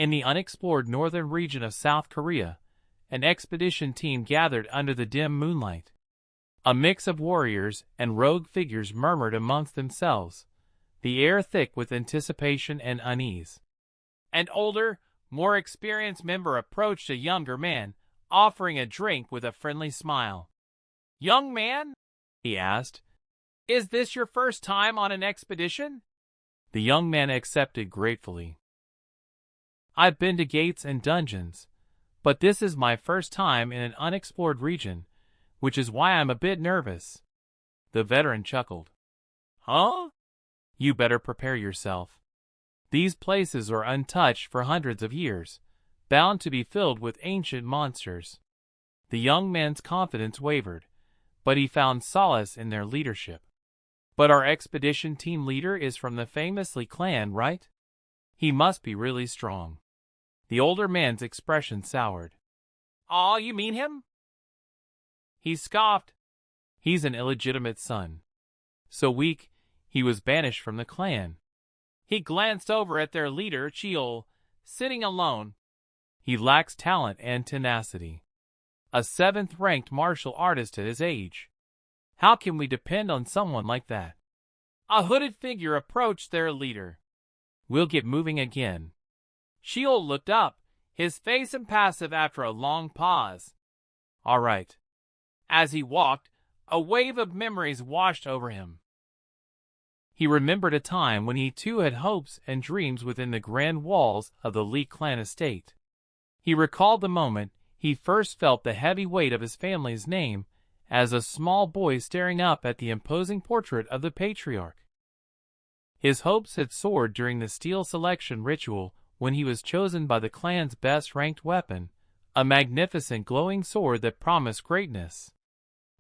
In the unexplored northern region of South Korea, an expedition team gathered under the dim moonlight. A mix of warriors and rogue figures murmured amongst themselves, the air thick with anticipation and unease. An older, more experienced member approached a younger man, offering a drink with a friendly smile. "Young man," he asked, "is this your first time on an expedition?" The young man accepted gratefully. "I've been to gates and dungeons, but this is my first time in an unexplored region, which is why I'm a bit nervous." The veteran chuckled. "Huh? You better prepare yourself. These places are untouched for hundreds of years, bound to be filled with ancient monsters." The young man's confidence wavered, but he found solace in their leadership. "But our expedition team leader is from the famous Lee clan, right? He must be really strong." The older man's expression soured. "Aw, you mean him?" He scoffed. "He's an illegitimate son. So weak, he was banished from the clan." He glanced over at their leader, Cheol, sitting alone. "He lacks talent and tenacity. A 7th-ranked martial artist at his age. How can we depend on someone like that?" A hooded figure approached their leader. "We'll get moving again." Cheol looked up, his face impassive after a long pause. "All right." As he walked, a wave of memories washed over him. He remembered a time when he too had hopes and dreams within the grand walls of the Lee clan estate. He recalled the moment he first felt the heavy weight of his family's name as a small boy staring up at the imposing portrait of the patriarch. His hopes had soared during the steel selection ritual when he was chosen by the clan's best-ranked weapon, a magnificent glowing sword that promised greatness.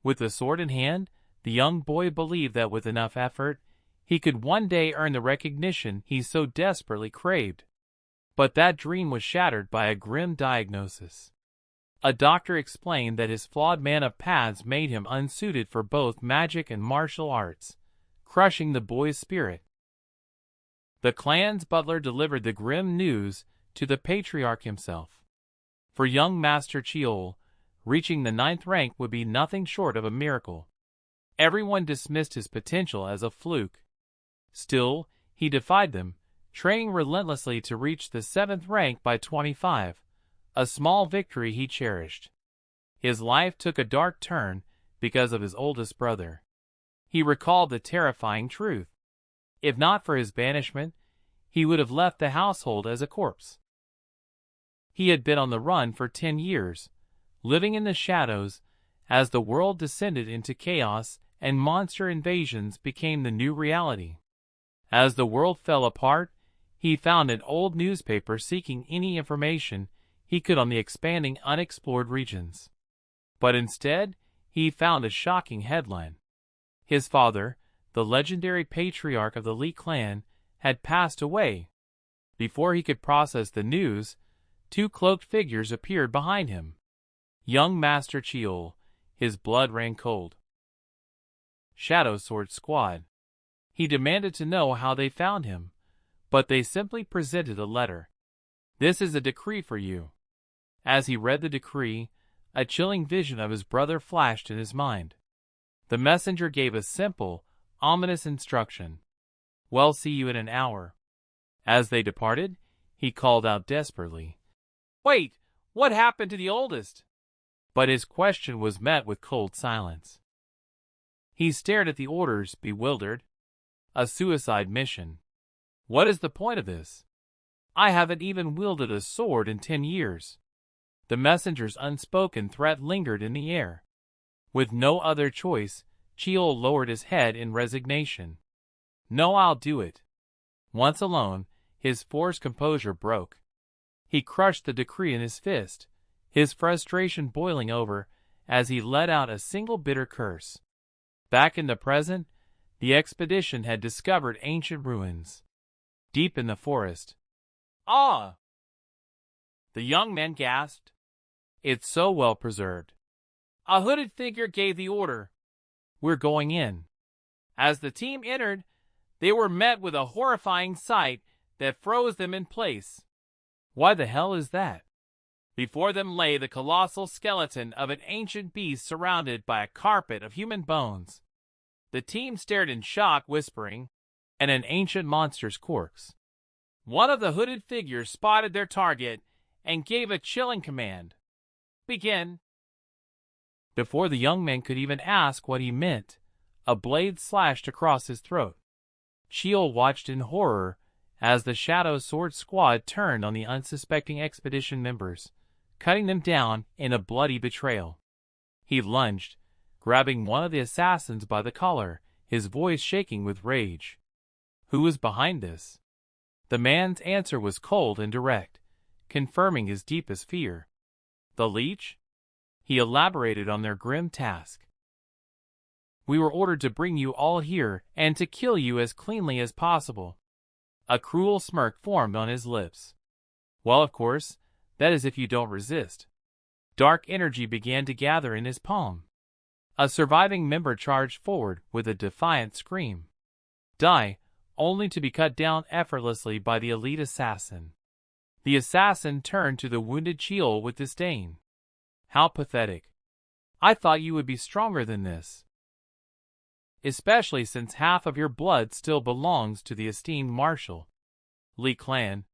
With the sword in hand, the young boy believed that with enough effort, he could one day earn the recognition he so desperately craved. But that dream was shattered by a grim diagnosis. A doctor explained that his flawed man of paths made him unsuited for both magic and martial arts, crushing the boy's spirit. The clan's butler delivered the grim news to the patriarch himself. For young Master Cheol, reaching the 9th rank would be nothing short of a miracle. Everyone dismissed his potential as a fluke. Still, he defied them, training relentlessly to reach the 7th rank by 25, a small victory he cherished. His life took a dark turn because of his oldest brother. He recalled the terrifying truth. If not for his banishment, he would have left the household as a corpse. He had been on the run for 10 years, living in the shadows as the world descended into chaos and monster invasions became the new reality. As the world fell apart, he found an old newspaper seeking any information he could on the expanding unexplored regions. But instead, he found a shocking headline. His father, the legendary patriarch of the Lee clan, had passed away. Before he could process the news, 2 cloaked figures appeared behind him. Young Master Cheol, his blood ran cold. Shadow Sword Squad. He demanded to know how they found him, but they simply presented a letter. "This is a decree for you." As he read the decree, a chilling vision of his brother flashed in his mind. The messenger gave a simple, ominous instruction. "Well, see you in an hour." As they departed, he called out desperately, "Wait, what happened to the oldest?" But his question was met with cold silence. He stared at the orders, bewildered. "A suicide mission. What is the point of this? I haven't even wielded a sword in 10 years. The messenger's unspoken threat lingered in the air. With no other choice, Cheol lowered his head in resignation. "No, I'll do it." Once alone, his forced composure broke. He crushed the decree in his fist, his frustration boiling over as he let out a single bitter curse. Back in the present, the expedition had discovered ancient ruins. Deep in the forest. "Ah!" the young man gasped. "It's so well preserved." A hooded figure gave the order. "We're going in." As the team entered, they were met with a horrifying sight that froze them in place. Why the hell is that? Before them lay the colossal skeleton of an ancient beast surrounded by a carpet of human bones. The team stared in shock, whispering, "And an ancient monster's corpse." One of the hooded figures spotted their target and gave a chilling command. "Begin." Before the young man could even ask what he meant, a blade slashed across his throat. Cheel watched in horror as the Shadow Sword Squad turned on the unsuspecting expedition members, cutting them down in a bloody betrayal. He lunged, grabbing one of the assassins by the collar, his voice shaking with rage. Who was behind this? The man's answer was cold and direct, confirming his deepest fear. The leech? He elaborated on their grim task. "We were ordered to bring you all here and to kill you as cleanly as possible." A cruel smirk formed on his lips. "Well, of course, that is if you don't resist." Dark energy began to gather in his palm. A surviving member charged forward with a defiant scream. Die, only to be cut down effortlessly by the elite assassin. The assassin turned to the wounded Cheel with disdain. "How pathetic. I thought you would be stronger than this. Especially since half of your blood still belongs to the esteemed Marshal Lee Clan,"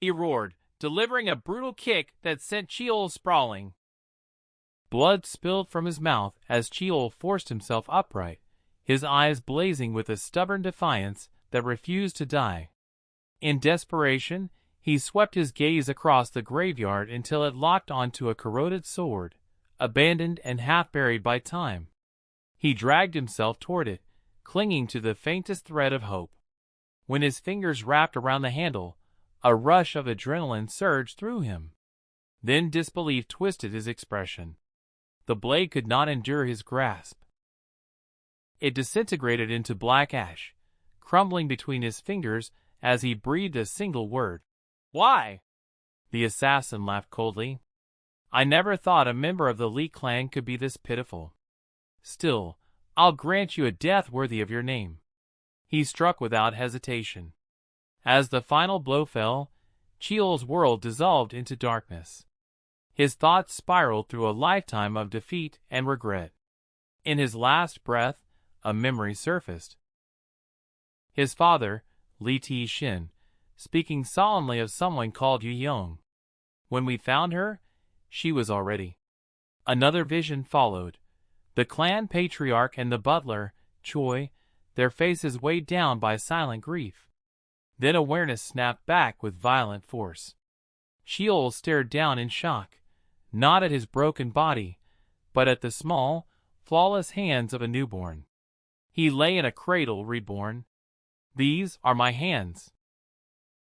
he roared, delivering a brutal kick that sent Cheel sprawling. Blood spilled from his mouth as Cheel forced himself upright, his eyes blazing with a stubborn defiance that refused to die. In desperation, he swept his gaze across the graveyard until it locked onto a corroded sword, abandoned and half-buried by time. He dragged himself toward it, clinging to the faintest thread of hope. When his fingers wrapped around the handle, a rush of adrenaline surged through him. Then disbelief twisted his expression. The blade could not endure his grasp. It disintegrated into black ash, crumbling between his fingers as he breathed a single word. "Why?" The assassin laughed coldly. "I never thought a member of the Lee clan could be this pitiful. Still, I'll grant you a death worthy of your name." He struck without hesitation. As the final blow fell, Cheel's world dissolved into darkness. His thoughts spiraled through a lifetime of defeat and regret. In his last breath, a memory surfaced. His father, Lee Ti-shin, speaking solemnly of someone called Yu Yong. When we found her, she was already. Another vision followed. The clan patriarch and the butler, Choi, their faces weighed down by silent grief. Then awareness snapped back with violent force. Sheol stared down in shock, not at his broken body, but at the small, flawless hands of a newborn. He lay in a cradle reborn. "These are my hands,"